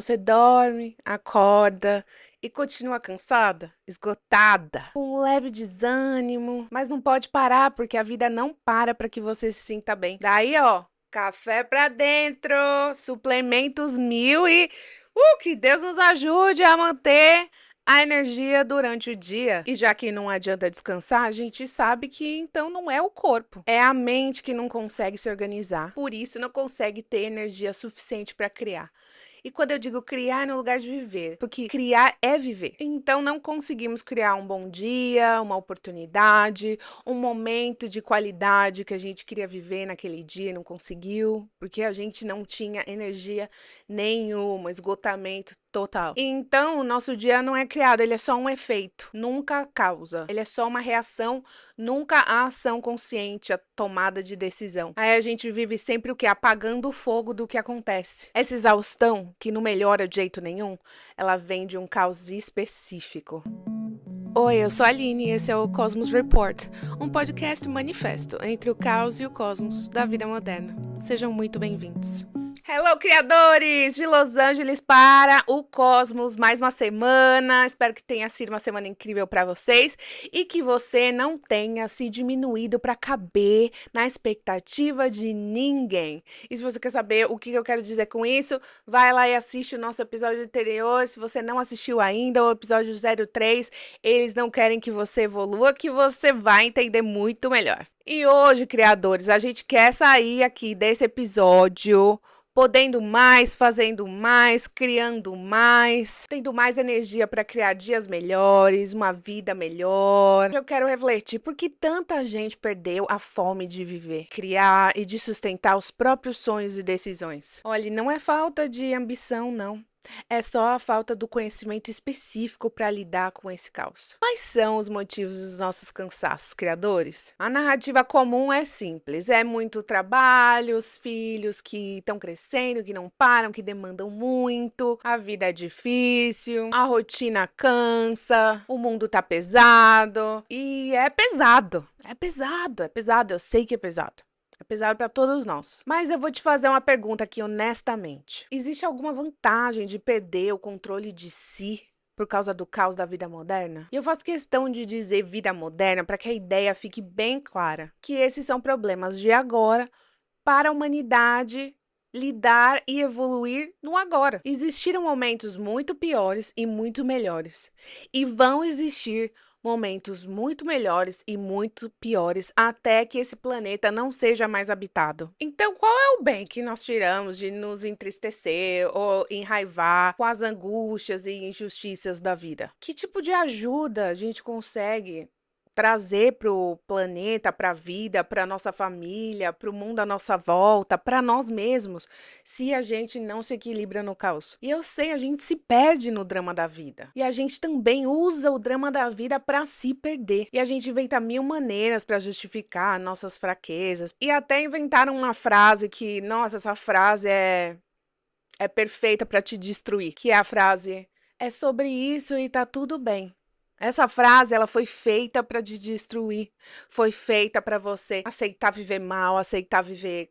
Você dorme, acorda e continua cansada, esgotada, com um leve desânimo, mas não pode parar porque a vida não para que você se sinta bem. Daí, ó, café pra dentro, suplementos mil e que Deus nos ajude a manter a energia durante o dia. E já que não adianta descansar, a gente sabe que então não é o corpo, é a mente que não consegue se organizar. Por isso não consegue ter energia suficiente para criar. E quando eu digo criar, é no lugar de viver, porque criar é viver. Então não conseguimos criar um bom dia, uma oportunidade, um momento de qualidade que a gente queria viver naquele dia e não conseguiu, porque a gente não tinha energia nenhuma, esgotamento total. Então, o nosso dia não é criado, ele é só um efeito, nunca a causa. Ele é só uma reação, nunca a ação consciente, a tomada de decisão. Aí a gente vive sempre o que? Apagando o fogo do que acontece. Essa exaustão, que não melhora de jeito nenhum, ela vem de um caos específico. Oi, eu sou a Aline e esse é o Cosmos Report, um podcast manifesto entre o caos e o cosmos da vida moderna. Sejam muito bem-vindos. Hello, criadores de Los Angeles para o Cosmos, mais uma semana. Espero que tenha sido uma semana incrível para vocês e que você não tenha se diminuído para caber na expectativa de ninguém. E se você quer saber o que eu quero dizer com isso, vai lá e assiste o nosso episódio anterior. Se você não assistiu ainda, o episódio 03, eles não querem que você evolua, que você vai entender muito melhor. E hoje, criadores, a gente quer sair aqui desse episódio podendo mais, fazendo mais, criando mais, tendo mais energia para criar dias melhores, uma vida melhor. Eu quero refletir por que tanta gente perdeu a fome de viver, criar e de sustentar os próprios sonhos e decisões. Olha, não é falta de ambição, não. É só a falta do conhecimento específico para lidar com esse caos. Quais são os motivos dos nossos cansaços, criadores? A narrativa comum é simples: é muito trabalho, os filhos que estão crescendo, que não param, que demandam muito, a vida é difícil, a rotina cansa, o mundo tá pesado. E é pesado, eu sei que é pesado. É pesado para todos nós. Mas eu vou te fazer uma pergunta aqui honestamente. Existe alguma vantagem de perder o controle de si por causa do caos da vida moderna? E eu faço questão de dizer vida moderna para que a ideia fique bem clara, que esses são problemas de agora para a humanidade lidar e evoluir no agora. Existiram momentos muito piores e muito melhores, e vão existir momentos muito melhores e muito piores até que esse planeta não seja mais habitado. Então, qual é o bem que nós tiramos de nos entristecer ou enraivar com as angústias e injustiças da vida? Que tipo de ajuda a gente consegue trazer para o planeta, para a vida, para nossa família, para o mundo à nossa volta, para nós mesmos, se a gente não se equilibra no caos? E eu sei, a gente se perde no drama da vida. E a gente também usa o drama da vida para se perder. E a gente inventa mil maneiras para justificar nossas fraquezas. E até inventaram uma frase que, nossa, essa frase é perfeita para te destruir, que é a frase: é sobre isso e tá tudo bem. Essa frase, ela foi feita para te destruir. Foi feita para você aceitar viver mal, aceitar viver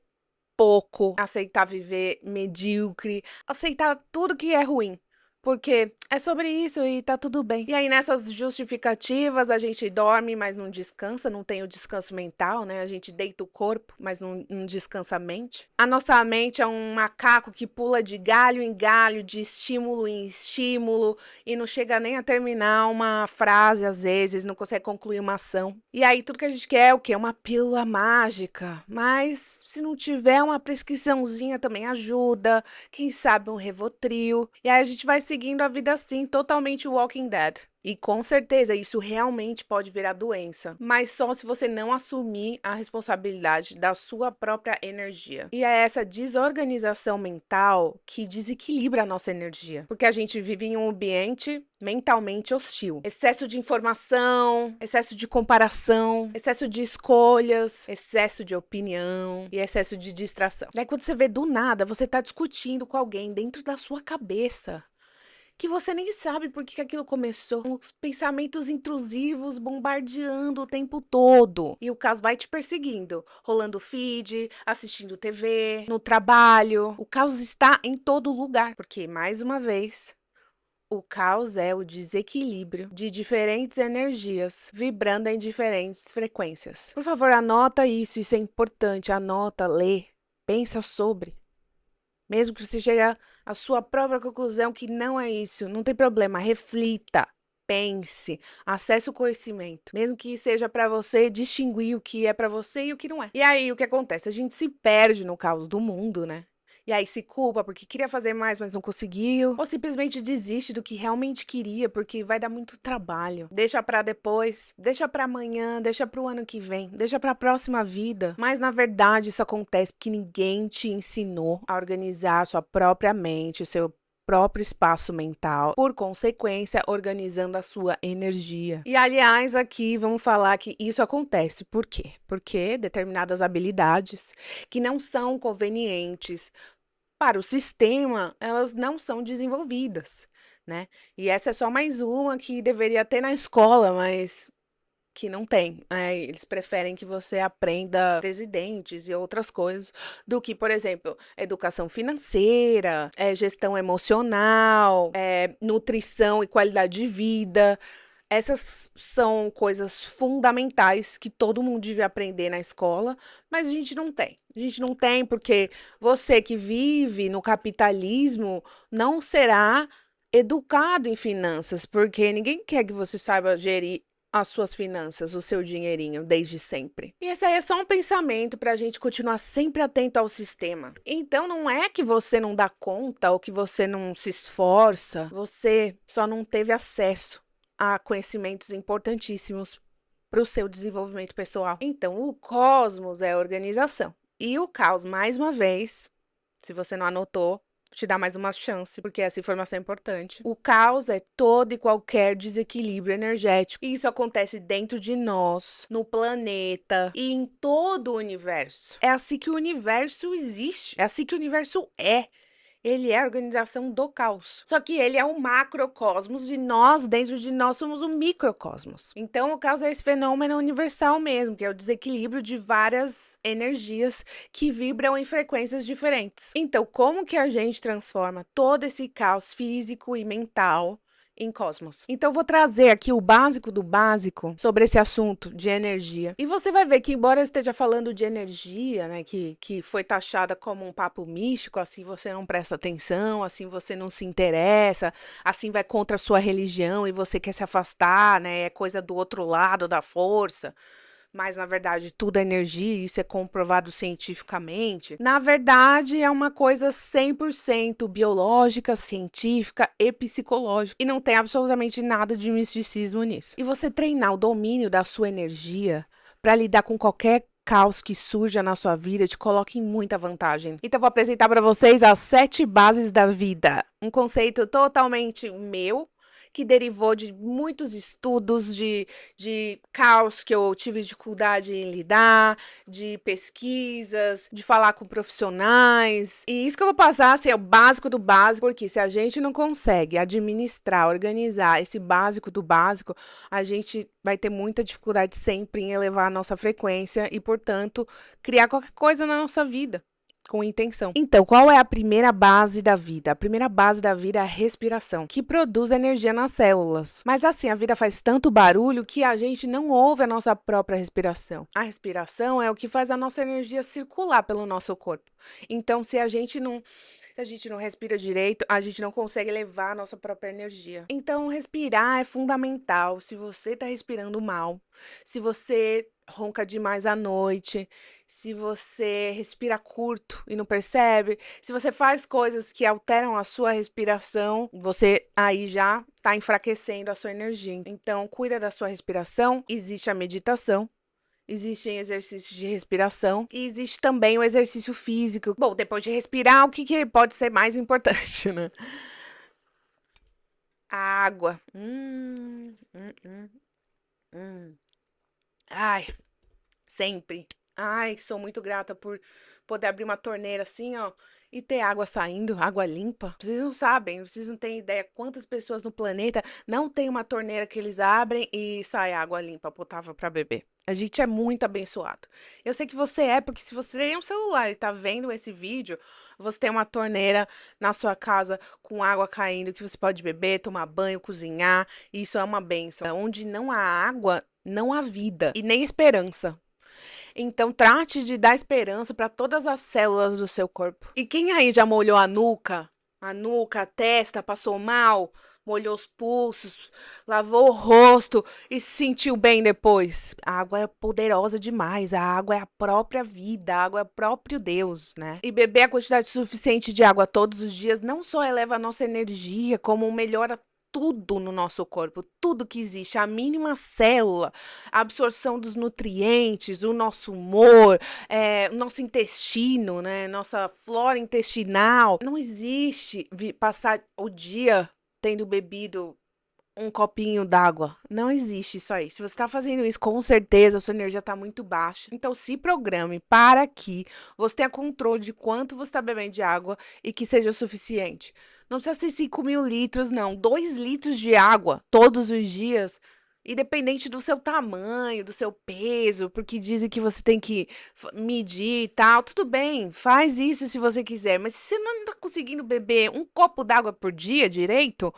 pouco, aceitar viver medíocre, aceitar tudo que é ruim. Porque é sobre isso e tá tudo bem. E aí, nessas justificativas, a gente dorme, mas não descansa, não tem o descanso mental, né? A gente deita o corpo, mas não descansa a mente. A nossa mente é um macaco que pula de galho em galho, de estímulo em estímulo, e não chega nem a terminar uma frase, às vezes, não consegue concluir uma ação. E aí, tudo que a gente quer é o quê? Uma pílula mágica. Mas, se não tiver uma prescriçãozinha, também ajuda. Quem sabe um Rivotril. E aí, a gente vai seguindo a vida assim, totalmente Walking Dead. E com certeza isso realmente pode virar doença, mas só se você não assumir a responsabilidade da sua própria energia. E é essa desorganização mental que desequilibra a nossa energia, porque a gente vive em um ambiente mentalmente hostil. Excesso de informação, excesso de comparação, excesso de escolhas, excesso de opinião e excesso de distração. Daí quando você vê do nada, você tá discutindo com alguém dentro da sua cabeça. que você nem sabe por que que aquilo começou. Os pensamentos intrusivos bombardeando o tempo todo. E o caos vai te perseguindo, rolando feed, assistindo TV, no trabalho. O caos está em todo lugar, porque mais uma vez o caos é o desequilíbrio de diferentes energias vibrando em diferentes frequências. Por favor, anota isso é importante. Anota, lê, pensa sobre. Mesmo que você chegue à sua própria conclusão que não é isso, não tem problema, reflita, pense, acesse o conhecimento, mesmo que seja para você distinguir o que é para você e o que não é. E aí o que acontece? A gente se perde no caos do mundo, né? E aí se culpa porque queria fazer mais, mas não conseguiu, ou simplesmente desiste do que realmente queria porque vai dar muito trabalho. Deixa pra depois, deixa pra amanhã, deixa pro ano que vem, deixa pra próxima vida. Mas na verdade isso acontece porque ninguém te ensinou a organizar a sua própria mente, o seu próprio espaço mental, por consequência, organizando a sua energia. E aliás, aqui vamos falar que isso acontece. Por quê? Porque determinadas habilidades que não são convenientes para o sistema, elas não são desenvolvidas, né? E essa é só mais uma que deveria ter na escola, mas que não tem. Eles preferem que você aprenda presidentes e outras coisas do que, por exemplo, educação financeira, gestão emocional, nutrição e qualidade de vida. Essas são coisas fundamentais que todo mundo devia aprender na escola, mas a gente não tem. A gente não tem porque você que vive no capitalismo não será educado em finanças, porque ninguém quer que você saiba gerir as suas finanças, o seu dinheirinho, desde sempre. E esse aí é só um pensamento para a gente continuar sempre atento ao sistema. Então, não é que você não dá conta ou que você não se esforça, você só não teve acesso a conhecimentos importantíssimos para o seu desenvolvimento pessoal. Então, o cosmos é a organização. E o caos, mais uma vez, se você não anotou, te dá mais uma chance, porque essa informação é importante. O caos é todo e qualquer desequilíbrio energético. E isso acontece dentro de nós, no planeta e em todo o universo. É assim que o universo existe. É assim que o universo é. Ele é a organização do caos. Só que ele é um macrocosmos e nós, dentro de nós, somos um microcosmos. Então, o caos é esse fenômeno universal mesmo, que é o desequilíbrio de várias energias que vibram em frequências diferentes. Então, como que a gente transforma todo esse caos físico e mental em cosmos? Então, vou trazer aqui o básico do básico sobre esse assunto de energia. E você vai ver que, embora eu esteja falando de energia, né, que foi taxada como um papo místico, assim você não presta atenção, assim você não se interessa, assim vai contra a sua religião e você quer se afastar, né, é coisa do outro lado da força. Mas na verdade tudo é energia, e isso é comprovado cientificamente. Na verdade, é uma coisa 100% biológica, científica e psicológica. E não tem absolutamente nada de misticismo nisso. E você treinar o domínio da sua energia para lidar com qualquer caos que surja na sua vida te coloca em muita vantagem. Então, vou apresentar para vocês as 7 bases da vida. Um conceito totalmente meu, que derivou de muitos estudos de caos que eu tive dificuldade em lidar, de pesquisas, de falar com profissionais. E isso que eu vou passar assim, é o básico do básico, porque se a gente não consegue administrar, organizar esse básico do básico, a gente vai ter muita dificuldade sempre em elevar a nossa frequência e, portanto, criar qualquer coisa na nossa vida com intenção. Então, qual é a primeira base da vida? A primeira base da vida é a respiração, que produz energia nas células. Mas assim, a vida faz tanto barulho que a gente não ouve a nossa própria respiração. A respiração é o que faz a nossa energia circular pelo nosso corpo. Então, se a gente não respira direito, a gente não consegue levar a nossa própria energia. Então, respirar é fundamental. Se você está respirando mal, se você ronca demais à noite, se você respira curto e não percebe, se você faz coisas que alteram a sua respiração, você aí já está enfraquecendo a sua energia. Então, cuida da sua respiração. Existe a meditação. Existem exercícios de respiração e existe também o exercício físico. Bom, depois de respirar, o que pode ser mais importante, né? A água. Hum. Ai, sempre. Ai, sou muito grata por poder abrir uma torneira assim, ó, e ter água saindo, água limpa. Vocês não sabem, vocês não têm ideia quantas pessoas no planeta não tem uma torneira que eles abrem e sai água limpa, potável para beber. A gente é muito abençoado. Eu sei que você é, porque se você tem um celular e tá vendo esse vídeo, você tem uma torneira na sua casa com água caindo que você pode beber, tomar banho, cozinhar. Isso é uma bênção. Onde não há água, não há vida e nem esperança. Então, trate de dar esperança para todas as células do seu corpo. E quem aí já molhou a nuca? A nuca, a testa, passou mal, molhou os pulsos, lavou o rosto e se sentiu bem depois. A água é poderosa demais, a água é a própria vida, a água é o próprio Deus, né? E beber a quantidade suficiente de água todos os dias não só eleva a nossa energia, como melhora tudo no nosso corpo, tudo que existe, a mínima célula, a absorção dos nutrientes, o nosso humor, o nosso intestino, né? Nossa flora intestinal. Não existe passar o dia tendo bebido um copinho d'água. Não existe isso aí. Se você está fazendo isso, com certeza a sua energia está muito baixa. Então, se programe para que você tenha controle de quanto você está bebendo de água e que seja suficiente. Não precisa ser 5.000 litros, não. 2 litros de água todos os dias. Independente do seu tamanho, do seu peso, porque dizem que você tem que medir e tal. Tudo bem, faz isso se você quiser. Mas se você não está conseguindo beber um copo d'água por dia direito,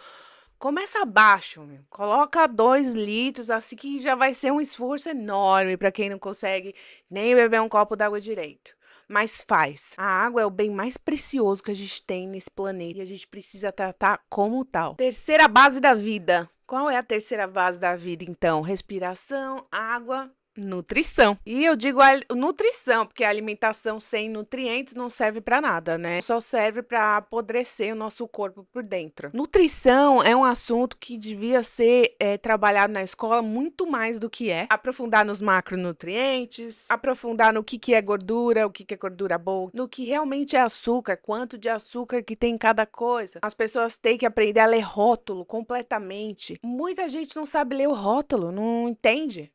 começa abaixo, meu. Coloca 2 litros, assim que já vai ser um esforço enorme para quem não consegue nem beber um copo d'água direito. Mas faz. A água é o bem mais precioso que a gente tem nesse planeta e a gente precisa tratar como tal. Terceira base da vida. Qual é a terceira base da vida, então? Respiração, água, nutrição. E eu digo nutrição, porque a alimentação sem nutrientes não serve para nada, né? Só serve para apodrecer o nosso corpo por dentro. Nutrição é um assunto que devia ser trabalhado na escola muito mais do que é. Aprofundar nos macronutrientes, aprofundar no que é gordura, o que é gordura boa, no que realmente é açúcar, quanto de açúcar que tem em cada coisa. As pessoas têm que aprender a ler rótulo completamente. Muita gente não sabe ler o rótulo, não entende.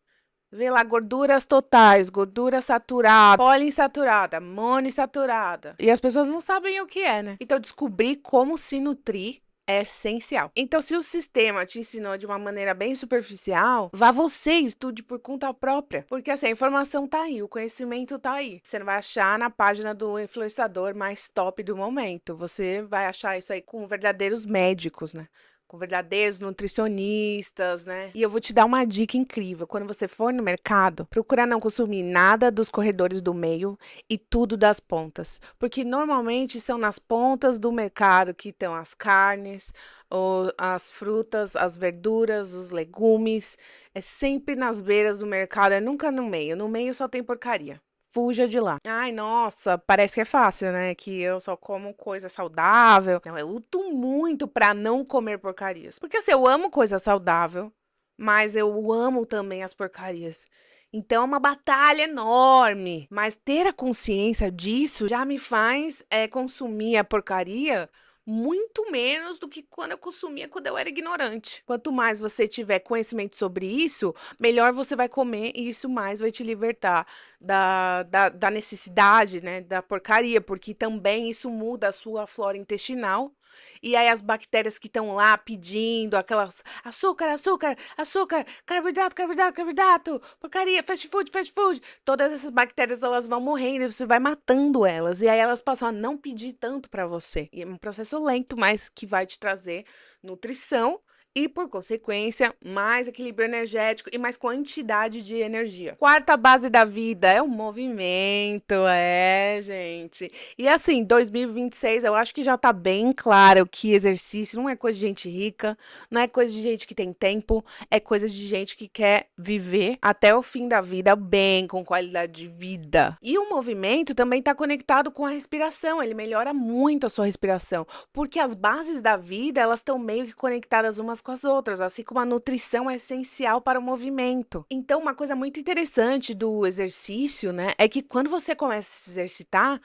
Vê lá, gorduras totais, gordura saturada, poliinsaturada, monoinsaturada. E as pessoas não sabem o que é, né? Então, descobrir como se nutrir é essencial. Então, se o sistema te ensinou de uma maneira bem superficial, vá você e estude por conta própria. Porque assim, a informação tá aí, o conhecimento tá aí. Você não vai achar na página do influenciador mais top do momento. Você vai achar isso aí com verdadeiros médicos, né? Com verdadeiros nutricionistas, né? E eu vou te dar uma dica incrível. Quando você for no mercado, procura não consumir nada dos corredores do meio e tudo das pontas. Porque normalmente são nas pontas do mercado que estão as carnes, ou as frutas, as verduras, os legumes. É sempre nas beiras do mercado, é nunca no meio. No meio só tem porcaria. Fuja de lá. Ai, nossa, parece que é fácil, né? Que eu só como coisa saudável. Não, eu luto muito pra não comer porcarias. Porque assim, eu amo coisa saudável, mas eu amo também as porcarias. Então é uma batalha enorme. Mas ter a consciência disso já me faz consumir a porcaria muito menos do que quando eu consumia quando eu era ignorante. Quanto mais você tiver conhecimento sobre isso, melhor você vai comer e isso mais vai te libertar da necessidade, né, da porcaria, porque também isso muda a sua flora intestinal. E aí as bactérias que estão lá pedindo aquelas açúcar, açúcar, açúcar, carboidrato, carboidrato, carboidrato, porcaria, fast food, fast food. Todas essas bactérias elas vão morrendo e você vai matando elas. E aí elas passam a não pedir tanto para você. E é um processo lento, mas que vai te trazer nutrição e, por consequência, mais equilíbrio energético e mais quantidade de energia. Quarta base da vida é o movimento, gente. E assim, 2026 eu acho que já tá bem claro que exercício não é coisa de gente rica, não é coisa de gente que tem tempo, é coisa de gente que quer viver até o fim da vida bem, com qualidade de vida. E o movimento também tá conectado com a respiração, ele melhora muito a sua respiração, porque as bases da vida, elas estão meio que conectadas umas com as outras, assim como a nutrição é essencial para o movimento. Então, uma coisa muito interessante do exercício, né, é que quando você começa a se exercitar,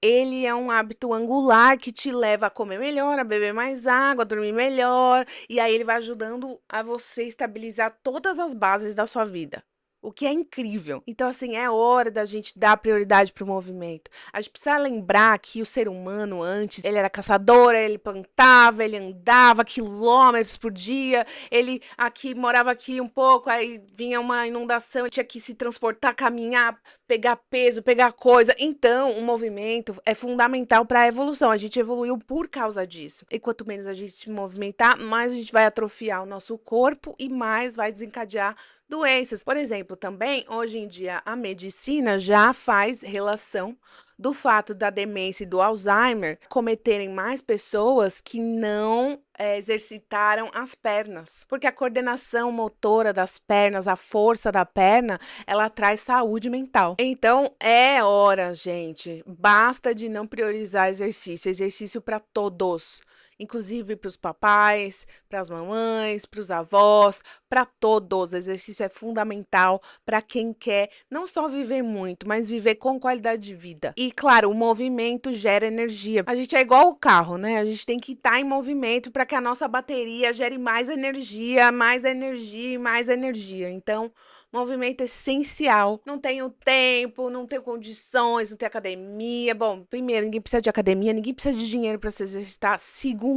ele é um hábito angular que te leva a comer melhor, a beber mais água, a dormir melhor, e aí ele vai ajudando a você estabilizar todas as bases da sua vida. O que é incrível. Então, assim, é hora da gente dar prioridade para o movimento. A gente precisa lembrar que o ser humano antes, ele era caçador, ele plantava, ele andava quilômetros por dia, ele aqui morava aqui um pouco, aí vinha uma inundação, ele tinha que se transportar, caminhar, pegar peso, pegar coisa. Então, o movimento é fundamental para a evolução. A gente evoluiu por causa disso. E quanto menos a gente se movimentar, mais a gente vai atrofiar o nosso corpo e mais vai desencadear doenças. Por exemplo, também, hoje em dia, a medicina já faz relação do fato da demência e do Alzheimer cometerem mais pessoas que não exercitaram as pernas. Porque a coordenação motora das pernas, a força da perna, ela traz saúde mental. Então, é hora, gente. Basta de não priorizar exercício. Exercício para todos. Inclusive para os papais, para as mamães, para os avós, para todos. O exercício é fundamental para quem quer não só viver muito, mas viver com qualidade de vida. E claro, o movimento gera energia. A gente é igual o carro, né? A gente tem que estar em movimento para que a nossa bateria gere mais energia, mais energia e mais energia. Então, movimento é essencial. Não tenho tempo, não tenho condições, não tenho academia. Bom, primeiro, ninguém precisa de academia, ninguém precisa de dinheiro para se exercitar. Segundo,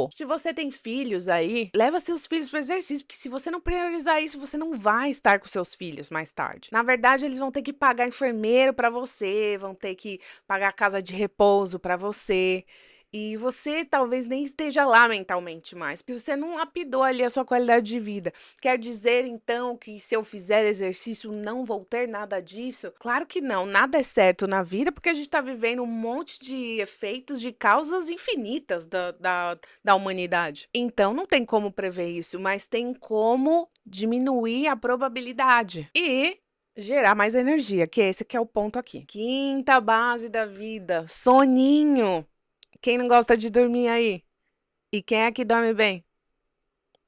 se você tem filhos aí, leva seus filhos para exercício, porque se você não priorizar isso, você não vai estar com seus filhos mais tarde. Na verdade, eles vão ter que pagar enfermeiro para você, vão ter que pagar casa de repouso para você. E você talvez nem esteja lá mentalmente mais, porque você não lapidou ali a sua qualidade de vida. Quer dizer, então, que se eu fizer exercício não vou ter nada disso? Claro que não, nada é certo na vida, porque a gente está vivendo um monte de efeitos de causas infinitas da humanidade. Então, não tem como prever isso, mas tem como diminuir a probabilidade e gerar mais energia, que esse que é o ponto aqui. Quinta base da vida, soninho. Quem não gosta de dormir aí? E quem é que dorme bem?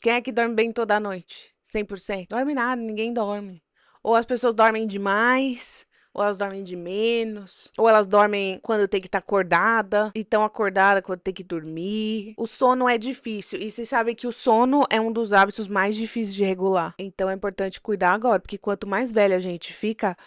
Quem é que dorme bem toda noite? 100%? Dorme nada, ninguém dorme. Ou as pessoas dormem demais, ou elas dormem de menos, ou elas dormem quando tem que estar acordada, e estão acordada quando tem que dormir. O sono é difícil, e você sabe que o sono é um dos hábitos mais difíceis de regular. Então é importante cuidar agora, porque quanto mais velha a gente fica,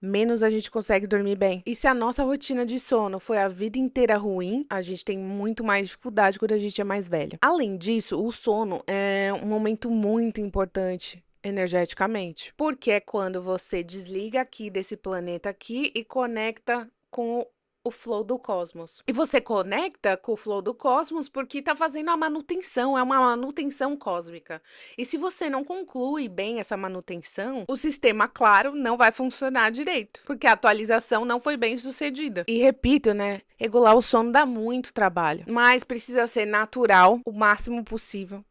menos a gente consegue dormir bem. E se a nossa rotina de sono foi a vida inteira ruim, a gente tem muito mais dificuldade quando a gente é mais velho. Além disso, o sono é um momento muito importante energeticamente, porque é quando você desliga aqui desse planeta aqui e conecta com o flow do cosmos. E você conecta com o flow do cosmos porque tá fazendo a manutenção, é uma manutenção cósmica. E se você não conclui bem essa manutenção, o sistema, claro, não vai funcionar direito, porque a atualização não foi bem sucedida. E repito, né? Regular o sono dá muito trabalho, mas precisa ser natural o máximo possível.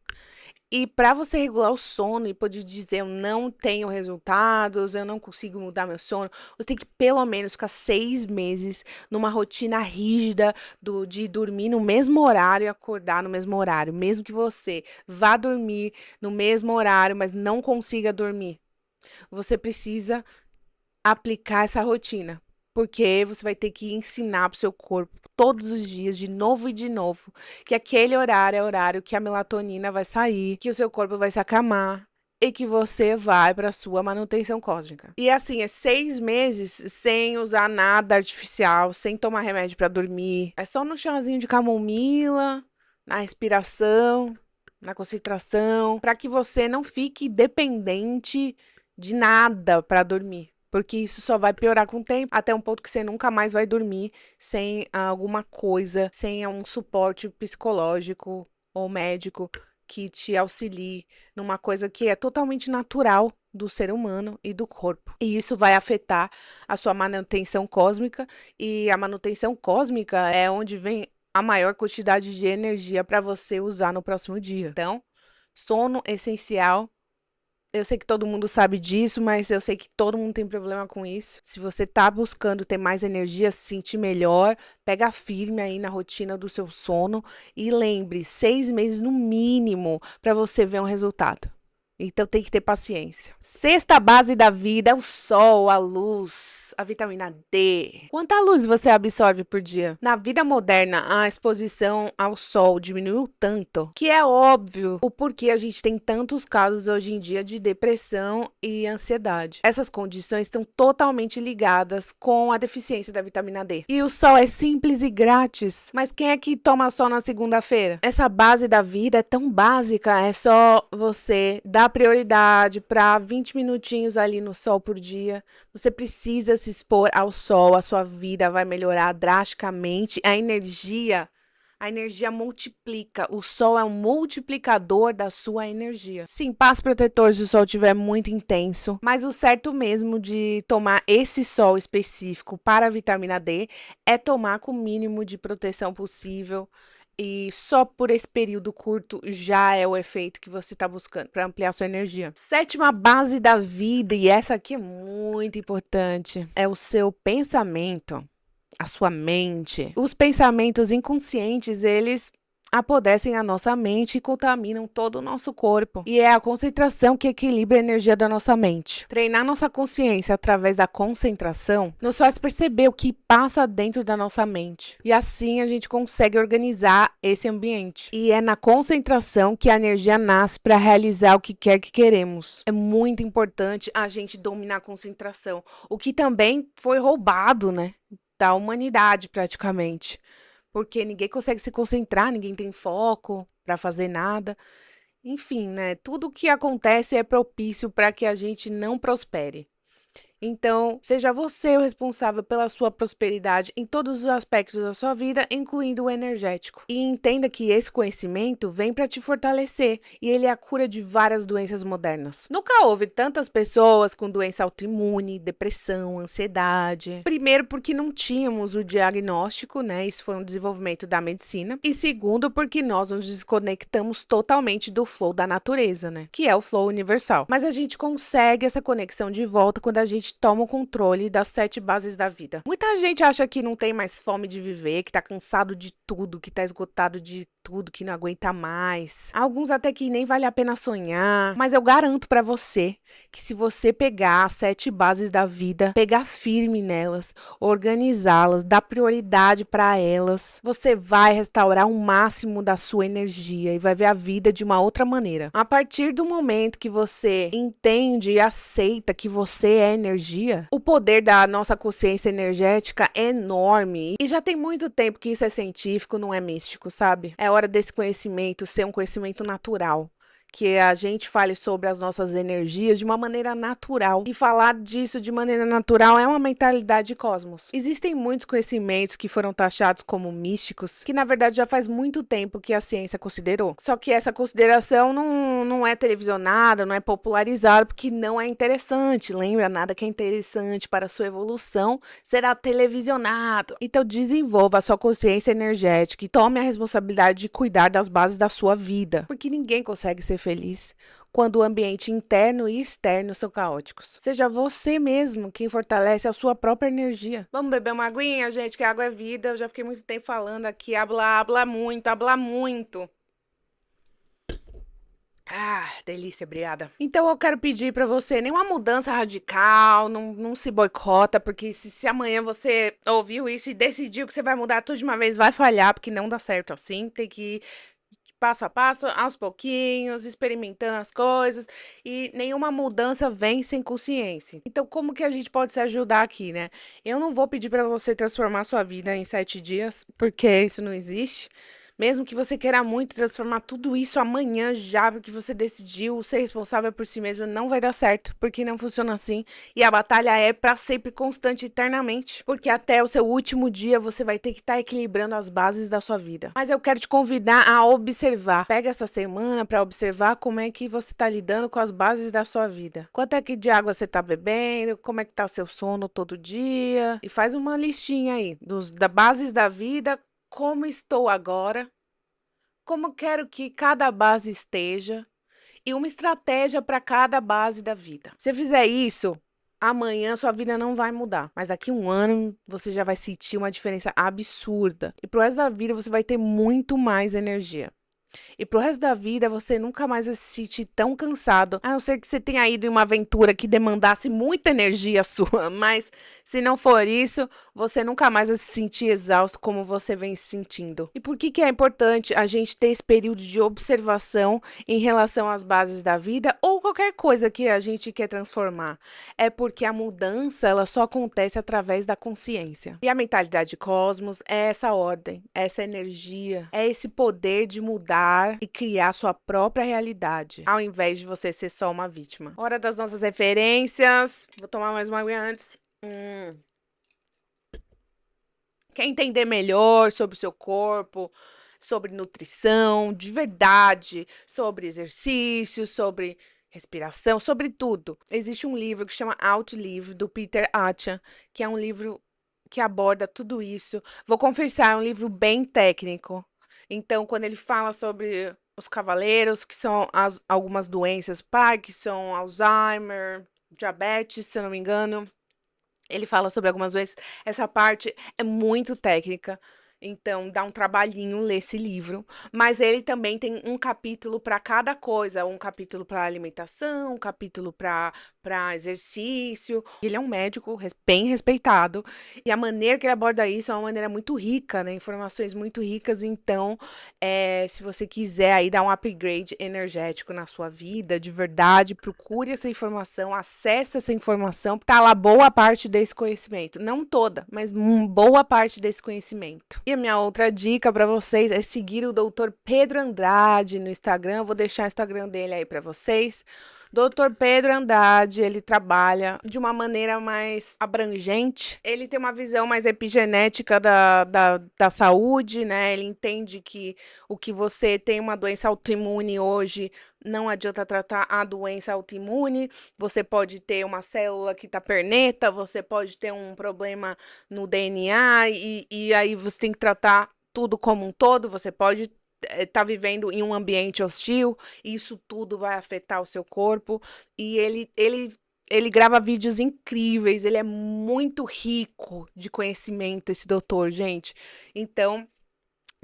E para você regular o sono e poder dizer eu não tenho resultados, eu não consigo mudar meu sono, você tem que pelo menos ficar 6 meses numa rotina rígida de dormir no mesmo horário e acordar no mesmo horário. Mesmo que você vá dormir no mesmo horário, mas não consiga dormir, você precisa aplicar essa rotina. Porque você vai ter que ensinar para o seu corpo todos os dias, de novo e de novo, que aquele horário é o horário que a melatonina vai sair, que o seu corpo vai se acalmar e que você vai para sua manutenção cósmica. E assim, é 6 meses sem usar nada artificial, sem tomar remédio para dormir. É só no chazinho de camomila, na respiração, na concentração, para que você não fique dependente de nada para dormir. Porque isso só vai piorar com o tempo, até um ponto que você nunca mais vai dormir sem alguma coisa, sem um suporte psicológico ou médico que te auxilie numa coisa que é totalmente natural do ser humano e do corpo. E isso vai afetar a sua manutenção cósmica, e a manutenção cósmica é onde vem a maior quantidade de energia para você usar no próximo dia. Então, sono essencial. Eu sei que todo mundo sabe disso, mas eu sei que todo mundo tem problema com isso. Se você tá buscando ter mais energia, se sentir melhor, pega firme aí na rotina do seu sono e lembre, 6 meses no mínimo para você ver um resultado. Então tem que ter paciência. Sexta base da vida é o sol, a luz, a vitamina D. Quanta luz você absorve por dia? Na vida moderna, a exposição ao sol diminuiu tanto que é óbvio o porquê a gente tem tantos casos hoje em dia de depressão e ansiedade. Essas condições estão totalmente ligadas com a deficiência da vitamina D. E o sol é simples e grátis, mas quem é que toma sol na segunda-feira? Essa base da vida é tão básica, é só você dar prioridade para 20 minutinhos ali no sol por dia. Você precisa se expor ao sol, a sua vida vai melhorar drasticamente. A energia multiplica. O sol é um multiplicador da sua energia. Sim, passe protetor se o sol estiver muito intenso, mas o certo mesmo de tomar esse sol específico para a vitamina D é tomar com o mínimo de proteção possível. E só por esse período curto já é o efeito que você está buscando para ampliar sua energia. Sétima base da vida, e essa aqui é muito importante, é o seu pensamento, a sua mente. Os pensamentos inconscientes, eles apodrecem a nossa mente e contaminam todo o nosso corpo. E é a concentração que equilibra a energia da nossa mente. Treinar nossa consciência através da concentração nos faz perceber o que passa dentro da nossa mente. E assim a gente consegue organizar esse ambiente. E é na concentração que a energia nasce para realizar o que quer que queremos. É muito importante a gente dominar a concentração. O que também foi roubado, né? Da humanidade, praticamente. Porque ninguém consegue se concentrar, ninguém tem foco para fazer nada. Enfim, né? Tudo o que acontece é propício para que a gente não prospere. Então, seja você o responsável pela sua prosperidade em todos os aspectos da sua vida, incluindo o energético. E entenda que esse conhecimento vem para te fortalecer e ele é a cura de várias doenças modernas. Nunca houve tantas pessoas com doença autoimune, depressão, ansiedade. Primeiro, porque não tínhamos o diagnóstico, né? Isso foi um desenvolvimento da medicina. E segundo, porque nós nos desconectamos totalmente do flow da natureza, né? Que é o flow universal. Mas a gente consegue essa conexão de volta quando a gente toma o controle das 7 bases da vida. Muita gente acha que não tem mais fome de viver, que tá cansado de tudo, que tá esgotado de tudo, que não aguenta mais. Alguns até que nem vale a pena sonhar, mas eu garanto pra você que se você pegar as 7 bases da vida, pegar firme nelas, organizá-las, dar prioridade pra elas, você vai restaurar o máximo da sua energia e vai ver a vida de uma outra maneira. A partir do momento que você entende e aceita que você é energia, o poder da nossa consciência energética é enorme. E já tem muito tempo que isso é científico, não é místico, sabe? É hora desse conhecimento ser um conhecimento natural. Que a gente fale sobre as nossas energias de uma maneira natural. E falar disso de maneira natural é uma mentalidade de cosmos. Existem muitos conhecimentos que foram taxados como místicos, que na verdade já faz muito tempo que a ciência considerou. Só que essa consideração não é televisionada, não é popularizada, porque não é interessante. Lembra? Nada que é interessante para a sua evolução será televisionado. Então desenvolva a sua consciência energética e tome a responsabilidade de cuidar das bases da sua vida. Porque ninguém consegue ser feliz quando o ambiente interno e externo são caóticos. Seja você mesmo quem fortalece a sua própria energia. Vamos beber uma aguinha, gente, que a água é vida. Eu já fiquei muito tempo falando aqui, habla muito, habla muito. Ah, delícia, obrigada. Então eu quero pedir pra você nenhuma mudança radical, não se boicota, porque se amanhã você ouviu isso e decidiu que você vai mudar tudo de uma vez, vai falhar, porque não dá certo assim. Tem que ir passo a passo, aos pouquinhos, experimentando as coisas, e nenhuma mudança vem sem consciência. Então, como que a gente pode se ajudar aqui, né? Eu não vou pedir para você transformar sua vida em 7 dias, porque isso não existe. Mesmo que você queira muito transformar tudo isso amanhã já, porque você decidiu ser responsável por si mesmo, não vai dar certo, porque não funciona assim. E a batalha é para sempre constante, eternamente, porque até o seu último dia você vai ter que estar equilibrando as bases da sua vida. Mas eu quero te convidar a observar. Pega essa semana para observar como é que você está lidando com as bases da sua vida. Quanto é que de água você está bebendo, como é que tá seu sono todo dia, e faz uma listinha aí das bases da vida. Como estou agora, como quero que cada base esteja e uma estratégia para cada base da vida. Se fizer isso, amanhã sua vida não vai mudar, mas daqui a um ano você já vai sentir uma diferença absurda e pro resto da vida você vai ter muito mais energia. E pro resto da vida você nunca mais vai se sentir tão cansado, a não ser que você tenha ido em uma aventura que demandasse muita energia sua, mas se não for isso, você nunca mais vai se sentir exausto como você vem se sentindo. E por que que é importante a gente ter esse período de observação em relação às bases da vida ou qualquer coisa que a gente quer transformar? É porque a mudança, ela só acontece através da consciência. E a mentalidade cosmos é essa ordem, essa energia, é esse poder de mudar e criar sua própria realidade, ao invés de você ser só uma vítima. Hora das nossas referências. Vou tomar mais uma água antes. Quer entender melhor sobre o seu corpo, sobre nutrição, de verdade, sobre exercício, sobre respiração, sobre tudo. Existe um livro que chama Outlive, do Peter Attia, que é um livro que aborda tudo isso. Vou confessar, é um livro bem técnico. Então, quando ele fala sobre os cavaleiros, que são algumas doenças, Parkinson, Alzheimer, diabetes, se eu não me engano, ele fala sobre algumas vezes, essa parte é muito técnica, então dá um trabalhinho ler esse livro, mas ele também tem um capítulo para cada coisa, um capítulo para alimentação, um capítulo para exercício. Ele é um médico bem respeitado e a maneira que ele aborda isso é uma maneira muito rica, né? Informações muito ricas, então se você quiser aí dar um upgrade energético na sua vida, de verdade, procure essa informação, acesse essa informação, tá lá boa parte desse conhecimento. Não toda, mas boa parte desse conhecimento. E a minha outra dica para vocês é seguir o Dr. Pedro Andrade no Instagram. Eu vou deixar o Instagram dele aí para vocês. Dr. Pedro Andrade, ele trabalha de uma maneira mais abrangente. Ele tem uma visão mais epigenética da saúde, né? Ele entende que o que você tem uma doença autoimune hoje, não adianta tratar a doença autoimune. Você pode ter uma célula que tá perneta, você pode ter um problema no DNA e aí você tem que tratar tudo como um todo. Você pode tá vivendo em um ambiente hostil, e isso tudo vai afetar o seu corpo. E ele grava vídeos incríveis, ele é muito rico de conhecimento, esse doutor, gente. Então,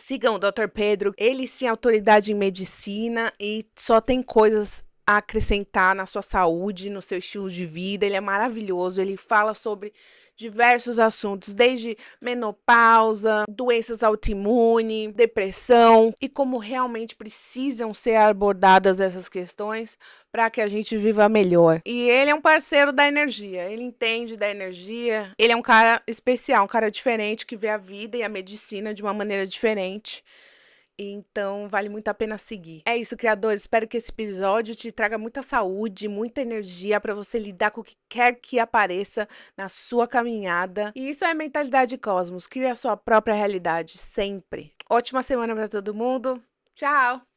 sigam o Dr. Pedro, ele sim é autoridade em medicina e só tem coisas a acrescentar na sua saúde, no seu estilo de vida. Ele é maravilhoso, ele fala sobre diversos assuntos, desde menopausa, doenças autoimunes, depressão e como realmente precisam ser abordadas essas questões para que a gente viva melhor. E ele é um parceiro da energia, ele entende da energia, ele é um cara especial, um cara diferente que vê a vida e a medicina de uma maneira diferente. Então, vale muito a pena seguir. É isso, criadores. Espero que esse episódio te traga muita saúde, muita energia para você lidar com o que quer que apareça na sua caminhada. E isso é mentalidade cosmos. Crie a sua própria realidade, sempre. Ótima semana para todo mundo. Tchau!